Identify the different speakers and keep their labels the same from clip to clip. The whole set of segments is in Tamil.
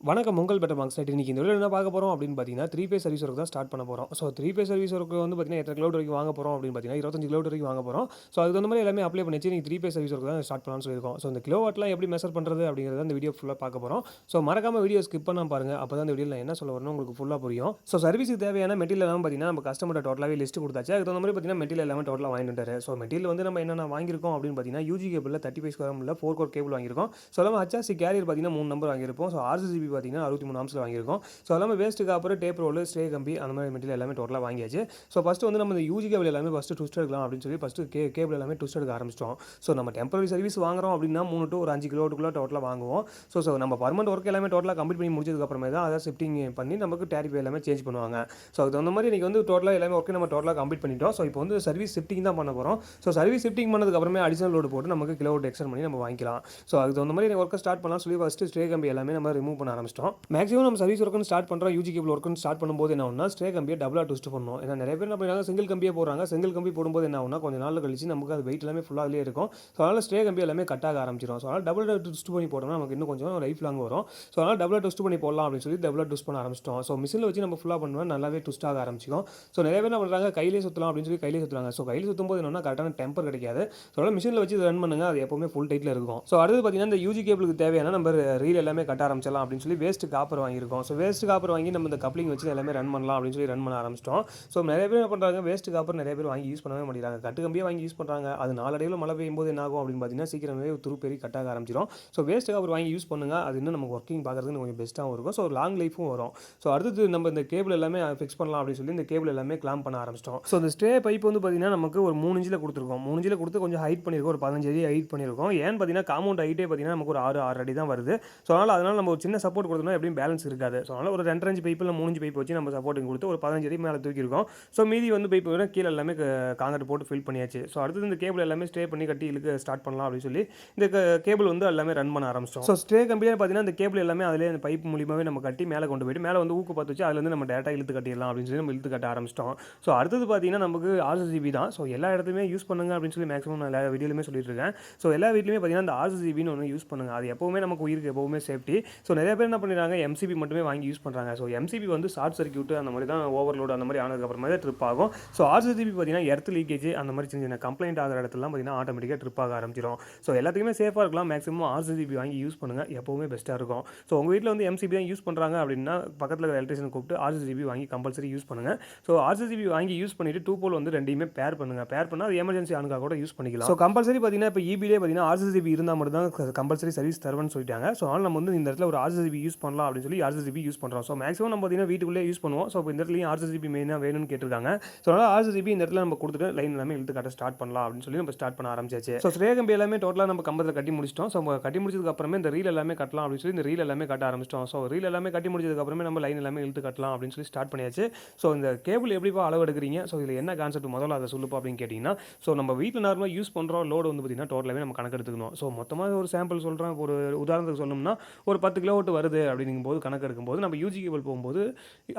Speaker 1: வணக்கம் உங்கள் பெட்டர் மார்க்ஸ் சைட். இன்னைக்கு இந்த வீடியோல என்ன பார்க்க போறோம் அப்படின்னு பார்த்தீங்கன்னா, 3 பேஸ் சர்வீஸ் ஒர்க் தான் ஸ்டார்ட் பண்ண போறோம். ஸோ 3 பேஸ் சர்வீஸ் ஒர்க் வந்து பார்த்தீங்கன்னா, எத்தனை கிலோமீட்டர் வரைக்கும் வாங்க போறோம் அப்படின்னு பார்த்தீங்கன்னா, 25 கிலோமீட்டர் வரைக்கும் வாங்க போறோம். ஸோ அதுக்கு தகுந்த மாதிரி எல்லாமே அப்ளை பண்ணிச்சு. இன்னைக்கு 3 பேஸ் சர்வீஸ் ஒர்க் தான் ஸ்டார்ட் பண்ணலாம்னு சொல்லியிருக்கோம். ஸோ இந்த கிலோவாட்லாம் எப்படி மெஷர் பண்ணுறது அப்படிங்கிறத இந்த வீடியோ ஃபுல்லாக பார்க்க போறோம். ஸோ மறக்காம வீடியோ ஸ்கிப் பண்ணாம பாருங்க. அப்போ தான் இந்த வீடியோவில் நான் என்ன சொல்ல வரணும் உங்களுக்கு ஃபுல்லாக புரியும். ஸோ சர்வீஸுக்கு தேவையான மெட்டீரியல் எல்லாம் பார்த்தீங்கன்னா, நம்ம கஸ்டமர்ட்ட டோட்டலாகவே லிஸ்ட் கொடுத்தாச்சு. அதுக்கு தகுந்த மாதிரி பார்த்தீங்கன்னா, மெட்டீரியல் எல்லாமே டோட்டலாக வாங்கிட்டு வந்துட்டாரு. ஸோ மெட்டீரியல் வந்து நம்ம என்னென்ன வாங்கியிருக்கோம் அப்படின்னு பார்த்தீங்கன்னா, யூஜி கேபிளில் 35 ஸ்கொயர் எம்ல 4 கோர் கேபிள் வாங்கியிருக்கோம். ஸோ இல்லாமல் ஹச்ஆர்சி கேரியர் பார்த்தீங்கன்னா 3 நம்பர் வாங்கியிருப்போம். ஸோ ஆர்சிசிபி பார்த்தீங்கன்னா 63 ஆம்ஸில் வாங்கியிருக்கோம். ஸோ எல்லாமே waste copper, tape roll, stray கம்பி அந்த மாதிரி மெட்டீரியல் எல்லாமே டோட்டலாக வாங்கியாச்சு. ஸோ ஃபஸ்ட்டு வந்து நம்ம இந்த யூஜி கேபிள் எல்லாமே ஃபஸ்ட்டு ட்விஸ்ட் எடுக்கலாம் அப்படின்னு சொல்லி ஃபஸ்ட்டு கேபிள் எல்லாமே ட்விஸ்ட் எடுக்க ஆரம்பிச்சிட்டோம். ஸோ நம்ம டெம்பரரி சர்வீஸ் வாங்குறோம் அப்படின்னா 3 to ஒரு 5 கிலோமீட்டருக்குள்ள டோட்டலாக வாங்குவோம். ஸோ நம்ம பர்மனெண்ட் ஒர்க் எல்லாமே டோட்டலாக கம்ப்ளீட் பண்ணி முடிச்சதுக்கப்புறமே தான் அதை ஷிஃப்டிங் பண்ணி நமக்கு டேரிஃப் எல்லாமே சேஞ்ச் பண்ணுவாங்க. ஸோ அதுக்கு தகுந்த மாதிரி இன்றைக்கி வந்து டோட்டலாக எல்லாமே ஒர்க்கு நம்ம டோட்டலாக கம்ப்ளீட் பண்ணிட்டோம். ஸோ இப்போ வந்து சர்வீஸ் ஷிஃப்டிங் தான் பண்ண போகிறோம். ஸோ சர்வீஸ் ஷிஃப்டிங் பண்ணதுக்கப்புறமே அடிஷனல் லோடு போட்டு நமக்கு கிலோமீட்டர் எக்ஸ்டெண்ட் பண்ணி நம்ம வாங்கிக்கலாம். ஸோ அதுக்கு தகுந்த மாதிரி ஒர்க்கை ஸ்டார்ட் பண்ணலாம் சொல்லி ஃபஸ்ட்டு ஸ்ட்ரே கம்பி எல்லாமே நம்ம ரிமூவ் பண்ண ஆரம்பிச்சிட்டோம். மேக்ஸிமம் நம்ம சர்வீஸ் ஒர்க்குன்னு ஸ்டார்ட் பண்ணுறோம், யூஜி கேபிள் ஒர்க்குன்னு ஸ்டார்ட் பண்ணும்போது என்ன ஆகும்னா, ஸ்ட்ரே கம்பியை டபுளாக ட்விஸ்ட் பண்ணணும். ஏன்னா நிறைய பேர் என்ன பண்ணுறாங்க, சிங்கிள் கம்பியே போடுறாங்க. சிங்கிள் கம்பி போடும்போது என்ன ஆகும்னா, கொஞ்சம் நாள் கழிச்சு நமக்கு அது வெயிட் எல்லாமே ஃபுல்லாகவே இருக்கும். ஸோ அதனால் ஸ்ட்ரே கம்பி எல்லாமே கட் ஆக ஆரம்பிச்சிடும். ஸோ அதனால் டபுளாக ட்விஸ்ட் பண்ணி போட்டோம்னா நமக்கு இன்னும் கொஞ்சம் லைஃப் லாங் வரும். ஸோ அதனால் டபுளாக ட்விஸ்ட் பண்ணி போடலாம் அப்படின்னு சொல்லி டபுளாக ட்விஸ்ட் பண்ண ஆரம்பிச்சிட்டோம். ஸோ மிஷினில் வச்சு நம்ம ஃபுல்லாக பண்ணுவோம், நல்லாவே ட்விஸ்ட் ஆக ஆரம்பிச்சிக்கும். ஸோ நிறைய பேர் என்ன பண்ணுறாங்க, கையிலே சுற்றலாம் அப்படின்னு சொல்லி கையிலே சுற்றுறாங்க. ஸோ கையில் சுற்றும் போது என்னன்னா கரெக்டான டெம்பர் கிடைக்காது. ஸோ அதனால் மிஷினில் வச்சு ரன் பண்ணுங்க, அது எப்பவுமே ஃபுல் டைட்டில் இருக்கும். ஸோ அடுத்து பார்த்தீங்கன்னா, இந்த யூஜி கேபிளுக்கு தேவையான நம்ம ரீல் எல்லாமே கட்ட ஆரம்பிச்சிடலாம் அப்படின்னு சொல்லி வேஸ்ட் காப்பர் வாங்கியிருக்கோம். ஸோ வேஸ்ட் காப்பர் வாங்கி நம்ம இந்த கப்ளிங் வச்சு எல்லாமே ரன் பண்ணலாம் அப்படின்னு சொல்லி ரன் பண்ண ஆரம்பிச்சிட்டோம். ஸோ நிறைய பேர் என்ன பண்ணுறாங்க, வேஸ்ட் காப்பர் நிறைய பேர் வாங்கி யூஸ் பண்ணவே மாட்டேங்கிறாங்க. கட்டு கம்பியே வாங்கி யூஸ் பண்ணுறாங்க. அது நாளடைவில் மழை பெய்யும் போது என்ன ஆகும் அப்படின்னு பார்த்தீங்கன்னா, சீக்கிரமே துருப்பெரி கட்டாக ஆரம்பிச்சிடும். ஸோ வேஸ்ட் காப்பர் வாங்கி யூஸ் பண்ணுங்க, அது இன்னும் நமக்கு ஒர்க்கிங் பார்க்குறதுக்கு கொஞ்சம் பெஸ்ட்டாகவும் இருக்கும். ஸோ லாங் லைஃபும் வரும். ஸோ அடுத்தது நம்ம இந்த கேபிள் எல்லாமே ஃபிக்ஸ் பண்ணலாம் அப்படின்னு சொல்லி இந்த கேபிள் எல்லாமே கிளாம்ப் பண்ண ஆரம்பிச்சிட்டோம். ஸோ இந்த ஸ்ட்ரே பைப் வந்து பார்த்தீங்கன்னா நமக்கு ஒரு 3 இன்ச்சில் கொடுத்துருக்கோம். 3 இன்ச்சில் கொடுத்து கொஞ்சம் ஹைட் பண்ணியிருக்கோம், ஒரு 15 அடி ஹைட் பண்ணியிருக்கோம். ஏன்னு பார்த்தீங்கன்னா, காம்பவுண்ட் ஹைட்டே பார்த்தீங்கன்னா நமக்கு ஒரு 6 அடி தான் வருது. ஸோ அதனால் நம்ம ஒரு சின்ன சப்போர்ட் கொடுத்தோம்னா எப்படியும் பேலன்ஸ் இருக்காது. ஸோ அதனால் ஒரு 2 இன்ச் பைப்பில் 3 இன்ச் பைப் வச்சு நம்ம சப்போர்ட்டிங் கொடுத்து ஒரு 15 அடி மேலே தூக்கியிருக்கோம். ஸோ மீதி வந்து பைப் விட கீழே எல்லாமே காங்கிரட் போட்டு ஃபில் பண்ணியாச்சு. ஸோ அடுத்தது இந்த கேபிள் எல்லாமே ஸ்ட்ரே பண்ணி கட்டி இழுக்க ஸ்டார்ட் பண்ணலாம் அப்படின்னு சொல்லி இந்த கேபிள் வந்து எல்லாமே ரன் பண்ண ஆரம்பிச்சோம். ஸோ ஸ்ட்ரே கம்பியாக பார்த்தீங்கன்னா இந்த கேபிள் எல்லாமே அதிலே அந்த பைப் மூலியமாகவே நம்ம கட்டி மேலே கொண்டு போயிட்டு மேலே வந்து ஊக்கு பார்த்து வச்சு அதுலேருந்து நம்ம டேட்டா இழுத்து கட்டிடலாம் அப்படின்னு சொல்லி நம்ம இழுத்து கட்ட ஆரம்பிச்சிட்டோம். ஸோ அடுத்தது பார்த்தீங்கன்னா நமக்கு ஆர்சிசிபி தான். ஸோ எல்லா இடத்துலையுமே யூஸ் பண்ணுங்க அப்படின்னு சொல்லி மேக்ஸிமம் நான் எல்லா வீடியோலையுமே சொல்லிட்டு இருக்கேன். ஸோ எல்லா வீட்லையுமே பார்த்தீங்கன்னா இந்த ஆர்சிசிபின்னு ஒன்று யூஸ் பண்ணுங்க. அது எப்போவுமே நமக்கு உயிருக்கு எப்போவுமே சேஃப்டி. ஸோ நிறைய பேர் என்ன பண்ணிடுறாங்க, எம்சிபி மட்டுமே வாங்கி யூஸ் பண்ணுறாங்க. ஸோ எம்சிபி வந்து ஷார்ட் சர்க்யூட் அந்த மாதிரி தான், ஓவர்லோடு அந்த மாதிரி ஆனதுக்கப்புறமா தான் ட்ரிப் ஆகும். ஸோ ஆர்சிசிபி பார்த்தீங்கன்னா எர்த் லீக்கேஜ் அந்த மாதிரி சின்ன சின்ன கம்ப்ளைண்ட் ஆகிற இடத்துலாம் பார்த்தீங்கன்னா ஆட்டோமேட்டிக்காக ட்ரிப் ஆக ஆரம்பிச்சிடும். ஸோ எல்லாத்துக்குமே சேஃபாக இருக்கலாம். மேக்ஸிமம் ஆர்சிசிபி வாங்கி யூஸ் பண்ணுங்கள், எப்போவுமே பெஸ்ட்டாக இருக்கும். ஸோ உங்கள் வீட்டில் வந்து எம்சிபி தான் யூஸ் பண்ணுறாங்க அப்படின்னா பக்கத்தில் இருக்கிற எலக்ட்ரிஷியன் கூப்பிட்டு ஆர்சிசிபி வாங்கி கம்பல்சரி யூஸ் பண்ணுங்கள். ஸோ ஆர்சிசிபி வாங்கி யூஸ் பண்ணிவிட்டு 2 போல் வந்து ரெண்டையுமே பேர் பண்ணுங்கள். பேர் பண்ணால் அது எமர்ஜென்சி ஆனுக்காக கூட யூஸ் பண்ணிக்கலாம். ஸோ கம்பல்சரி பார்த்தீங்கன்னா இப்போ இபிலே பார்த்தீங்கன்னா ஆர்சிசிபி இருந்தால் மட்டும் தான் கம்பல்சரி சர்வீஸ் தருவேன்னு சொல்லிட்டாங்க. ஸோ அதனால் நம்ம வந்து இந்த இடத்துல ஒரு ஆர்சிசிபி யூஸ் பண்ணலாம் அப்படின்னு சொல்லி ஆர்சிசிபி யூஸ் பண்ணுறோம். ஸோ மேக்ஸிமம் நம்ம பார்த்தீங்கன்னா வீட்டுக்குள்ளே யூஸ் பண்ணுவோம். ஸோ இப்போ இந்த இடத்துலையும் ஆர்சிசிபி மெயினாக வேணும்னு கேட்டிருக்காங்க. ஸோ அதனால் ஆர்சிசிபி இந்த இடத்துல நம்ம கொடுத்துட்டு லைன் எல்லாமே இழுத்து கட்ட ஸ்டார்ட் பண்ணலாம் அப்படின்னு சொல்லி நம்ம ஸ்டார்ட் பண்ண ஆரம்பிச்சாச்சு. ஸோ ஸ்ட்ரே கம்பி எல்லாமே டோட்டலாக நம்ம கம்பத்தில் கட்டி முடிச்சிட்டோம். ஸோ கட்டி முடிச்சதுக்கு அப்புறமே இந்த ரீல் எல்லாமே கட்டலாம் அப்படின்னு சொல்லி இந்த ரீல் எல்லாமே கட்ட ஆரம்பிச்சிட்டோம். ஸோ ரீல் எல்லாமே கட்டி முடிச்சதுக்கு அப்புறமே நம்ம லைன் எல்லாமே இழுத்து கட்டலாம் அப்படின்னு சொல்லி ஸ்டார்ட் பண்ணியாச்சு. ஸோ இந்த கேபிள் எப்படிப்பா அளவு எடுக்கிறீங்க, ஸோ இதில் என்ன கான்செப்ட் முதல்ல அதை சொல்லுப்பா அப்படின்னு கேட்டிங்கன்னா, ஸோ நம்ம வீட்டில் நார்மலாக யூஸ் பண்ணுறோம் லோடு வந்து பார்த்திங்கன்னா டோட்டலாகவே நம்ம கணக்கு எடுத்துக்கணும். ஸோ மொத்தமாக ஒரு சாம்பிள் சொல்கிறேன், ஒரு உதாரணத்துக்கு சொல்லணும்னா ஒரு 10 கிலோவாட் வருது அப்படிங்கும்போது கணக்கு எடுக்கும்போது நம்ம யூஜி கேபிள் போகும்போது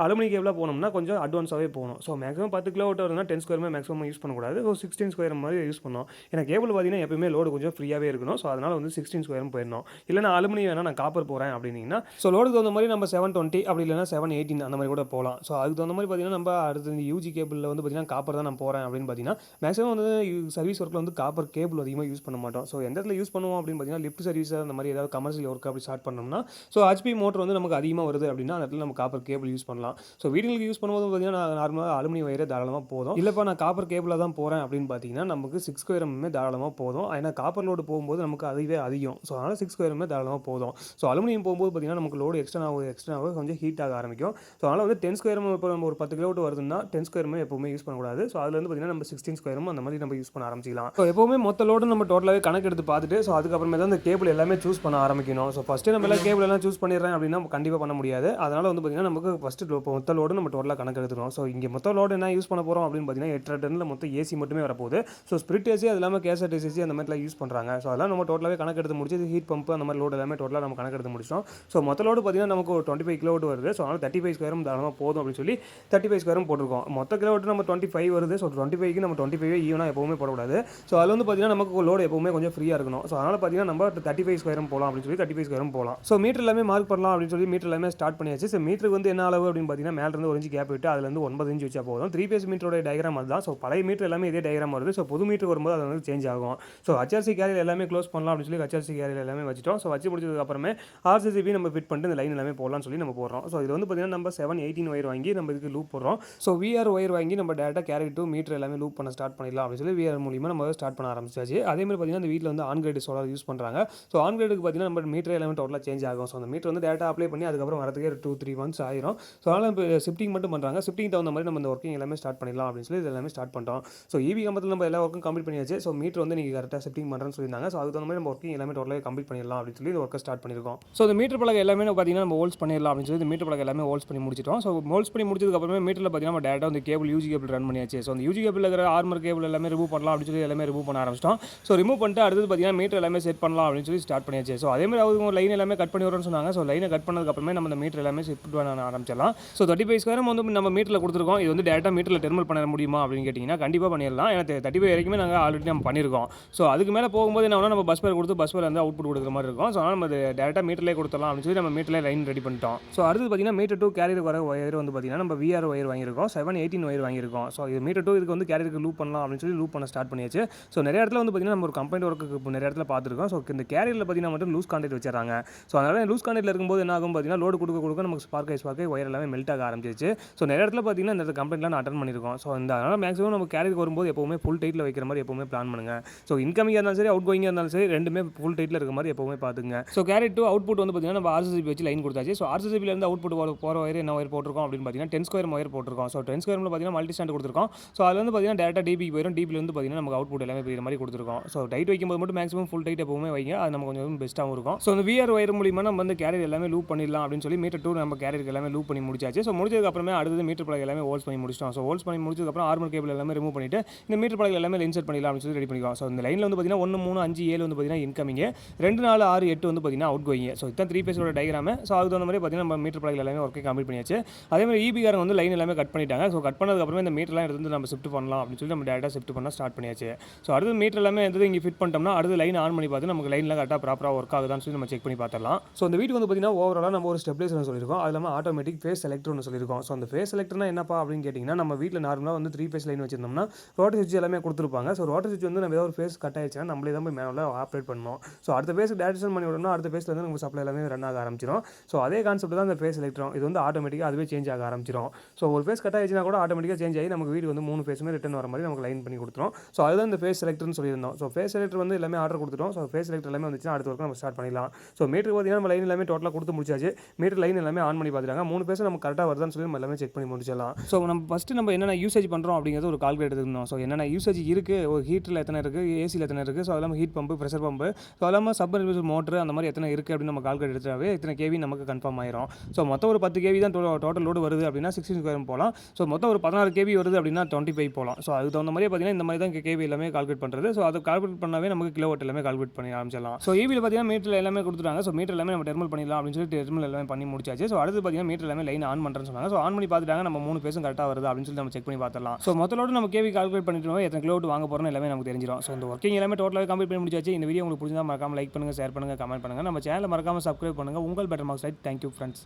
Speaker 1: அலுமினி கேபிளாக போனோம்னா கொஞ்சம் அட்வான்ஸாகவே போகணும். ஸோ மேக்ஸிமம் 10 கிலோவாட் வருதுன்னா 10 ஸ்கொயர் மேக்ஸிமம் யூஸ் பண்ணக்கூடாது. ஸோ 16 ஸ்கொயர் மாதிரி யூஸ் பண்ணோம். ஏன்னா கேபிள் பார்த்தீங்கன்னா எப்பவுமே லோடு கொஞ்சம் ஃப்ரீயாகவே இருக்கணும். ஸோ அதனால் வந்து 16 ஸ்கொயரும் போயிடணும். இல்லைனா அலுமினி வேணால் நான் காப்பர் போகிறேன் அப்படின்னீங்கன்னா ஸோ லோடுக்கு தகுந்த மாதிரி நம்ம 720 அப்படி இல்லைனா 718 அந்த மாதிரி கூட போகலாம். ஸோ அதுக்கு தகுந்த மாதிரி பார்த்தீங்கன்னா நம்ம அடுத்து இந்த யூஜி கேபிளில் வந்து பார்த்தீங்கன்னா காப்பர் தான் நான் போகிறேன் அப்படின்னு பார்த்தீங்கன்னா மேக்ஸிமம் வந்து சர்வீஸ் ஒர்க்கில் வந்து காப்பர் கேபிள் அதிகமாக யூஸ் பண்ண மாட்டோம். ஸோ எந்த இடத்துல யூஸ் பண்ணுவோம் அப்படின்னு பார்த்தீங்கன்னா லிஃப்ட் சர்வீஸ் அந்த மாதிரி ஏதாவது கமர்ஷியல் ஒர்க் அப்படி ஸ்டார்ட் பண்ணோம்னா ஸோ ஹெச்பி மோட்டர் வந்து நமக்கு அதிகமாக வருது அப்படின்னா அந்த இடத்துல நம்ம காப்பர் கேபிள் யூஸ் பண்ணலாம். ஸோ வீடுகளுக்கு யூஸ் பண்ணும்போது பார்த்தீங்கன்னா நார்மலாக அலுமினி வயரே தாராளமாக போதும். இல்லைப்பா நான் காப்பர் கேபிளாக தான் போகிறேன் அப்படின்னு பார்த்தீங்கன்னா நமக்கு 6 ஸ்கொயர் தாராளமாக போதும். ஏன்னா காப்பர் லோடு போகும்போது நமக்கு அதுவே அதிகம். ஸோ அதனால் 6 ஸ்கொயர் தாராளமாக போதும். ஸோ அலுமினியம் போகும்போது பார்த்தீங்கன்னா நமக்கு லோடு எக்ஸ்ட்ரா கொஞ்சம் ஹீட் ஆக ஆரம்பிக்கும். ஸோ அதனால் வந்து 10 ஸ்கொயர் இப்போ நம்ம ஒரு 10 கிலோவாட் வருதுன்னா 10 ஸ்கொயர் எப்பவுமே யூஸ் பண்ணக்கூடாது. ஸோ அதில் வந்து பார்த்தீங்கன்னா நம்ம 16 ஸ்கொயர் அந்த மாதிரி நம்ம யூஸ் பண்ண ஆரம்பிச்சிக்கலாம். ஸோ எப்பவுமே மொத்த லோடு நம்ம டோட்டலாகவே கணக்கு எடுத்து பார்த்துட்டு ஸோ அதுக்கப்புறமே தான் இந்த கேபிள் எல்லாமே சூஸ் பண்ண ஆரம்பிக்கணும். ஸோ ஃபஸ்ட்டு நம்ம எல்லாம் கேபிள் எல்லாம் சூஸ் பண்ணிடுறேன் அப்படின்னா கண்டிப்பாக பண்ண முடியாது. அதனால் வந்து பார்த்தீங்கன்னா நமக்கு ஃபஸ்ட்டு மொத்த லோடு நம்ம டோட்டலாக கணக்கு எடுத்துக்கணும். ஸோ இங்கே மொத்த லோடு என்ன யூஸ் பண்ண போகிறோம் அப்படின்னு பார்த்தீங்கன்னா 8 டன்னில் மொத்தம் ஏசி மட்டுமே வரப்போகுது. ஸோ ஸ்பிரிட் ஏசி அது இல்லாமல் கேசட் ஏசி அந்த மாதிரிலாம் யூஸ் பண்ணுறாங்க. ஸோ அதெல்லாம் நம்ம டோட்டலாகவே கணக்கு எடுத்து முடிச்சு ஹீட் பம்ப் அந்த மாதிரி லோடு எல்லாமே டோட்டலாக நம்ம கணக்கு எடுத்து முடிச்சிட்டோம். ஸோ மொத்த லோடு பார்த்தீங்கன்னா நமக்கு ஒரு 25 கிலோவாட் வருது. ஸோ அதனால் 35 ஸ்கொயர் தாராளமாக போதும் அப்படின்னு சொல்லி 35 ஸ்கொயர் போட்டிருக்கோம். மொத்த கிலோவாட் நம்ம 25 வருது. ஸோ 25க்கு நம்ம 25 ஈவனாக எப்பவுமே போடக்கூடாது. ஸோ அதில் வந்து பார்த்தீங்கன்னா நமக்கு லோடு எப்பவுமே கொஞ்சம் ஃப்ரீயாக இருக்கணும். ஸோ அதனால் பார்த்தீங்கன்னா நம்ம 35 ஸ்கொயர் போகலாம் அப்படின்னு சொல்லி 35 ஸ்கொயர் போகலாம். ஸோ மீட்டர் எல்லாமே மார்க் பண்ணலாம் அப்படின்னு சொல்லி மீட்டர் எல்லாமே ஸ்டார்ட் பண்ணியாச்சு. ஸோ மீட்டருக்கு வந்து என்ன அளவு அப்படின்னு பார்த்தீங்கன்னா மேலேருந்து 1 இன்ச் கேப் விட்டு அதுலேருந்து 9 இன்ச் வச்சா போதும். 3 பேஸ் மீட்டரோட டயக்ராம் அதுதான். ஸோ பழைய மீட்டர் எல்லாமே இதே டயக்ராம் வருது. ஸோ புது மீட்டர் வரும்போது அது வந்து சேஞ்ச் ஆகும். ஸோ ஹெச்ஆர்சி கேரியர் எல்லாமே க்ளோஸ் பண்ணலாம் அப்படின்னு சொல்லி ஹெச்ஆர்சி கேரியர் எல்லாமே வச்சுட்டோம். ஸோ வச்சு முடிச்சதுக்கு அப்புறமே ஆர்சிசிபி நம்ம ஃபிட் பண்ணிட்டு இந்த லைன் எல்லாமே போடலாம்னு சொல்லி நம்ம போடுறோம். ஸோ இது வந்து பார்த்தீங்கன்னா நம்ம 718 ஒயர் வாங்கி நம்ம இதுக்கு லூப் போடுறோம். ஸோ விஆர் ஒயர் வாங்கி நம்ம டேரெக்டாக கேரி டு மீட்டர் எல்லாமே லூப் பண்ண ஸ்டார்ட் பண்ணிடலாம் அப்படின்னு சொல்லி விஆர் மூலியமாக நம்ம ஸ்டார்ட் பண்ண ஆரம்பிச்சாச்சு. அதே மாதிரி பார்த்தீங்கன்னா இந்த வீட்டில் வந்து ஆன் கிரேட் சோலார் யூஸ் பண்ணுறாங்க. ஸோ ஆன் கிரேடுக்கு பார்த்தீங்கன்னா நம்ம மீட்டர் எல்லாமே டோட்டலாக சேஞ்ச் ஆகும். ஸோ அந்த மீட்டர் வந்து டேரெக்டாக அப்ளை பண்ணி அதுக்கப்புறம் வரதுக்கே 2-3 மந்த்ஸ் ஆயிரும். ஸோ அதனால் இப்போ ஷிஃப்டிங் மட்டும் பண்ணுறாங்க. ஷிஃப்டிங் தகுந்த மாதிரி நம்ம இந்த ஒர்க்கிங் எல்லாமே ஸ்டார்ட் பண்ணிடலாம் அப்படின்னு சொல்லி இது எல்லாமே ஸ்டார்ட் பண்ணிட்டோம். ஸோ ஈபி கம்பத்தில் நம்ம எல்லா ஒர்க்கும் கம்ப்ளீட் பண்ணியாச்சு. ஸோ மீட்டர் வந்து நீங்கள் கரெக்டாக ஷிஃப்டிங் பண்ணுறேன்னு சொல்லியிருந்தாங்க. ஸோ அதுக்கு தகுந்த மாதிரி நம்ம ஒர்க்கிங் எல்லாமே டோட்டலாக கம்ப்ளீட் பண்ணிடலாம் அப்படின்னு சொல்லி இந்த ஒர்க்கை ஸ்டார்ட் பண்ணியிருக்கோம். ஸோ இந்த மீட்டர் பலகை எல்லாமே பார்த்தீங்கன்னா நம்ம ஹோல்ஸ் பண்ணிடலாம் அப்படின்னு சொல்லி இந்த மீட்டர் பலகை எல்லாமே ஹோல்ஸ் பண்ணி முடிச்சிட்டோம். ஸோ ஹோல்ஸ் பண்ணி முடிச்சதுக்கப்புறமே மீட்டரில் பார்த்தீங்கன்னா நம்ம டேரெக்டாக வந்து கேபிள் யூஜி கேபிள் ரன் பண்ணியாச்சு. ஸோ அந்த யூஜி கேபிள் இருக்கிற ஆர்மர் கேபிள் எல்லாமே ரிமூவ் பண்ணலாம் அப்படின்னு சொல்லி எல்லாமே ரிமூவ் பண்ண ஆரம்பிச்சிட்டோம். ஸோ ரிமூவ் பண்ணிட்டு அடுத்தது பார்த்தீங்கன்னா மீட்டர் எல்லாமே செட் பண்ணலாம் அப்படின்னு சொல்லி ஸ்டார்ட் பண்ணியாச்சு. ஸோ அதே மாதிரி அவங்க லைன் எல்லாமே கட் பண்ணி வரும்னு சொன்னாங்க. ஸோ லைனை கட் பண்ணதுக்கப்புறமே நம்ம இந்த மீட்டர் எல்லாமே செட் பண்ண ஆரம்பிச்சிடலாம். ஸோ 35 ஸ்கொயர் வந்து நம்ம மீட்டரில் கொடுத்துருக்கோம். இது வந்து டேரெக்டாக மீட்டரில் டெர்மல் பண்ண முடியுமா அப்படின்னு கேட்டிங்கன்னா கண்டிப்பாக பண்ணிடலாம். ஏன்னா 35 வரைக்குமே நாங்கள் ஆல்ரெடி நம்ம பண்ணியிருக்கோம். ஸோ அதுக்கு மேலே போகும்போது என்ன நம்ம பஸ் பேர் கொடுத்து பஸ் பேர் வந்து அவுட்புட் கொடுக்குற மாதிரி இருக்கும். ஸோ அதனால் நம்ம டேரெக்டாக மீட்டர்லேயே கொடுத்துடலாம் அப்படின்னு சொல்லி நம்ம மீட்டர்லேயே லைன் ரெடி பண்ணிட்டோம். ஸோ அடுத்து பார்த்தீங்கன்னா மீட்டர் 2 கேரியர் வர ஒயர் வந்து பார்த்தீங்கன்னா நம்ம விஆர் ஒயர் வாங்கியிருக்கோம். 718 ஒயர் வாங்கியிருக்கோம். ஸோ இது மீட்டர் 2 இதுக்கு வந்து கேரியருக்கு லூப் பண்ணலாம் அப்படின்னு சொல்லி லூப் பண்ண ஸ்டார்ட் பண்ணியாச்சு. ஸோ நிறைய இடத்துல வந்து பார்த்தீங்கன்னா நம்ம ஒரு கம்பெனி ஒர்க்கு இப்போ நிறைய இடத்துல பார்த்துருக்கோம். ஸோ இந்த கேரியரில் பார்த்தீங்கன்னா மட்டும் லூஸ் கான்டாக்ட் வச்சிடறாங்க. ஸோ அதனால் லூஸ் கான்டாக்ட்டில் இருக்கும்போது என்ன ஆகும் பார்த்தீங்கன்னா லோடு கொடுக்க நமக்கு ஸ்பார்க் ஆகி ஒயர் எல்லாமே மெல்ட் ஆக ஆரம்பிச்சிச்சு. ஸோ நிறைய இடத்துல பார்த்தீங்கன்னா இந்த கம்பெனிலாம் நான் அட்டன் பண்ணியிருக்கோம். ஸோ இந்த அதனால் மேக்ஸிமம் நம்ம கேரியருக்கு வரும்போது எப்போவுமே ஃபுல் டைட்டில் வைக்கிற மாதிரி எப்போவுமே பிளான் பண்ணுங்க. ஸோ இன்கமிங்காக இருந்தாலும் சரி அவுட் கோயிங்காக இருந்தாலும் சரி ரெண்டுமே ஃபுல் டைட்டில் இருக்க மாதிரி எப்போவுமே பார்த்துங்க. ஸோ கேரியர் டு அவுட்புட் வந்து பார்த்தீங்கன்னா நம்ம ஆர்சிசிபி வச்சு லைன் கொடுத்தாச்சு. ஸோ ஆர்சிசிபிலேருந்து அவுட்புட் போகிற ஒயர் என்ன ஒயர் போட்டிருக்கோம் அப்படின்னு பார்த்தீங்கன்னா 10 ஸ்கொயர் ஒயர் போட்டிருக்கோம். ஸோ 10 ஸ்கொயரில் பார்த்தீங்கன்னா மல்டி ஸ்டாண்ட் கொடுத்துருக்கோம். ஸோ அதில் வந்து பார்த்தீங்கன்னா டேரெக்டாக டிபிக்கு போயிடும். டிபியில் வந்து பார்த்தீங்கன்னா நமக்கு அவுட்புட் எல்லாமே போகிற மாதிரி கொடுத்துருக்கோம். ஸோ டைட் வைக்கும்போது மட்டும் மேக்ஸிமம் ஃபுல் டைட் எப்போவுமே வைங்க. அது நம்ம கொஞ்சம் பெஸ்ட்டாகவும் இருக்கும். ஸோ இந்த விஆர் ஒயர் மூலியமாக நம்ம வந்து கேரியர் எல்லாமே லூப் பண்ணிடலாம் அப்படின்னு சொல்லி மீட்டர் 2 நம்ம கேரியருக்கு எல்லாமே லூப் பண்ணி முடிச்சாச்சு. ஸோ முடிச்சதுக்கு அப்புறமே அடுத்தது மீட்டர் பலகை எல்லாமே ஹோல்ஸ் பண்ணி முடிச்சிட்டோம். ஸோ ஹோல்ஸ் பண்ணி முடிச்சதுக்கப்புறம் ஆர்மர் கேபிள் எல்லாமே ரிமூவ் பண்ணிட்டு இந்த மீட்டர் பலகை எல்லாமே இன்சர்ட் பண்ணிடலாம் அப்படின்னு சொல்லி ரெடி பண்ணிக்கலாம். ஸோ இந்த லைனில் வந்து பார்த்தீங்கன்னா 1 3 5 7 வந்து பார்த்தீங்கன்னா இன்கமிங், 2 4 6 8 வந்து பார்த்தீங்கன்னா அவுட் கோயிங். ஸோ இதான் 3 பேஸோட டயக்ராம். ஸோ அதுக்கு தகுந்த மாதிரி பார்த்தீங்கன்னா நம்ம மீட்டர் பலகை எல்லாமே ஒர்க்கை கம்ப்ளீட் பண்ணியாச்சு. அதே மாதிரி ஈபி காரங்க வந்து லைன் எல்லாமே கட் பண்ணிட்டாங்க. ஸோ கட் பண்ணதுக்கப்புறமே இந்த மீட்டர்லாம் எடுத்து நம்ம ஷிஃப்ட் பண்ணலாம் அப்படின்னு சொல்லி நம்ம டேரெக்டாக ஷிஃப்ட் பண்ண ஸ்டார்ட் பண்ணியாச்சு. ஸோ அடுத்து மீட்டர் எல்லாமே எதாவது இங்கே ஃபிட் பண்ணிட்டோம்னா அடுத்து லைன் ஆன் பண்ணி பார்த்து நமக்கு லைன்லாம் கரெக்டாக ப்ராப்பராக ஒர்க் ஆகுதான்னு சொல்லி நம்ம செக் பண்ணி பார்த்துடலாம். ஸோ இந்த வீட்டுக்கு வந்து பார்த்தீங்கன்னா ஓவராலாக நம்ம ஒரு ஸ்டெபிலைசர் சொல்லியிருக்கோம். அது இல்லாமல் ஆட்டோமேட்டிக் ஃபேஸ் செலக்டர்னு சொல்லியிருக்கோம். ஸோ அந்த ஃபேஸ் செலக்டர்னா என்னப்பா அப்படின்னு கேட்டிங்கன்னா நம்ம வீட்டில் நார்மலாக வந்து 3 பேஸ் லைன் வச்சிருந்தோம்னா ரோட்டர் சுவிட்ச் எல்லாமே கொடுத்துருப்பாங்க. ஸோ ரோட்டர் சுவிட்ச் வந்து நம்ம ஏதாவது ஒரு ஃபேஸ் கட் ஆயிடுச்சுன்னா நம்மளே தான் போய் மேனுவலாக ஆப்ரேட் பண்ணணும். ஸோ அடுத்த ஃபேஸ் டேரக்ஷன் பண்ணி விடணும். அடுத்த ஃபேஸில் வந்து நமக்கு சப்ளை எல்லாமே ரன் ஆக ஆரம்பிச்சிடும். ஸோ அதே கான்செப்ட் தான் இந்த ஃபேஸ் செலக்டரும். இது வந்து ஆட்டோமேட்டிக்காக அதுவே சேஞ்ச் ஆக ஆரம்பிச்சிடும். ஸோ ஒரு ஃபேஸ் கட் ஆயிடுச்சுன்னா கூட ஆட்டோமேட்டிக்காக சேஞ்ச் ஆகி நமக்கு வீடு வந்து 3 ஃபேஸுமே ரிட்டன் வர மாதிரி நமக்கு லைன் பண்ணி கொடுத்துரும். ஸோ அதுதான் இந்த ஃபேஸ் செலக்டர்னு சொல்லியிருந்தோம். ஸோ ஃபேஸ் செலக்டர் வந்து எல்லாமே ஆர்டர் கொடுத்துட்டோம். ஸோ ஃபேஸ் செலக்டர் எல்லாமே வந்துச்சுன்னா அடுத்த ஒர்க்கு நம்ம ஸ்டார்ட் பண்ணிடலாம். ஸோ மீட்டருக்கு பார்த்தீங்கன்னா நம்ம லைன் எல்லாமே டோட்டலாக கொடுத்து முடிச்சாச்சு. மீட்டர் லைன் எல்லாமே ஆன் பண்ணி பார்த்துட்டாங்க. 3 பேஸ் நமக்கு கரெக்டாக வருதான்னு சொல்லி நம்ம எல்லாமே செக் பண்ணி முடிச்சிடலாம். ஸோ நம்ம ஃபஸ்ட்டு நம்ம என்னென்ன யூசேஜ் பண்ணுறோம் அப்படிங்கிறது ஒரு கால்குலேட் எடுத்துக்கணும். ஸோ என்னென்ன யூசேஜ் இருக்குது, ஒரு ஹீட்டரில் எத்தனை இருக்குது, ஏசியில் எத்தனை இருக்குது, ஸோ அதெல்லாம் heat pump, pressure pump, so அதெல்லாம் சப்மர்சிபிள் மோட்டர் அந்த மாதிரி எத்தனை இருக்குது அப்படின்னு நம்ம கால்குலேட் எடுத்தாவே இத்தனை கேவி நமக்கு கன்ஃபார்ம் ஆயிரும். ஸோ மொத்தம் ஒரு 10 கேவி தான் டோட்டல் லோடு வருது அப்படின்னா 16 ஸ்கொயர் போகலாம். ஸோ மொத்தம் ஒரு 16 கேவி வருது அப்படின்னா 25 போகலாம். ஸோ அதுக்கு தகுந்த மாதிரி பார்த்தீங்கன்னா இந்த மாதிரி தான் கேவி எல்லாமே கால்குலேட் பண்ணுறது. ஸோ அதை கால்குலேட் பண்ணாவே நமக்கு கிலோவாட் எல்லாமே கால்குலேட் பண்ணி ஆரம்பிச்சிடலாம். ஸோ ஈவியில் பார்த்தீங்கன்னா மீட்டர் எல்லாமே கொடுத்துட்டாங்க. ஸோ மீட்டர் எல்லாமே நம்ம டெர்மல் பண்ணிடலாம் அப்படின்னு சொல்லி டெர்மல் எல்லாமே பண்ணி முடிச்சாச்சு. ஸோ அடுத்து பார்த்தீங்கன்னா மீட்டர் எல்லாமே லைன் ஆன் பண்ணுறேன்னு சொன்னாங்க. ஸோ ஆன் பண்ணி பார்த்துட்டாங்க. நம்ம 3 பேஸும் கரெக்டாக வருது அப்படின்னு சொல்லி நம்ம செக் பண்ணி பார்த்துடலாம். ஸோ மொத்தலோடு நம்ம கேவி கால்குலேட் பண்ணிட்டு எத்தனை கிலோவாட் வாங்க போகிறோம் எல்லாமே நமக்கு தெரிஞ்சிடும். ஸோ இந்த ஒர்க்கிங் எல்லாமே டோட்டலாக கம்ப்ளீட் பண்ணி முடிச்சாச்சு. இந்த வீடியோ உங்களுக்கு பிடிச்சிருந்தா மறக்காம லைக் பண்ணுங்கள், ஷேர் பண்ணுங்கள், கமெண்ட் பண்ணுங்கள். நம்ம சேனலை மறக்காம சப்ஸ்கிரைப் பண்ணுங்கள். உங்கள் better marks right. Thank you friends.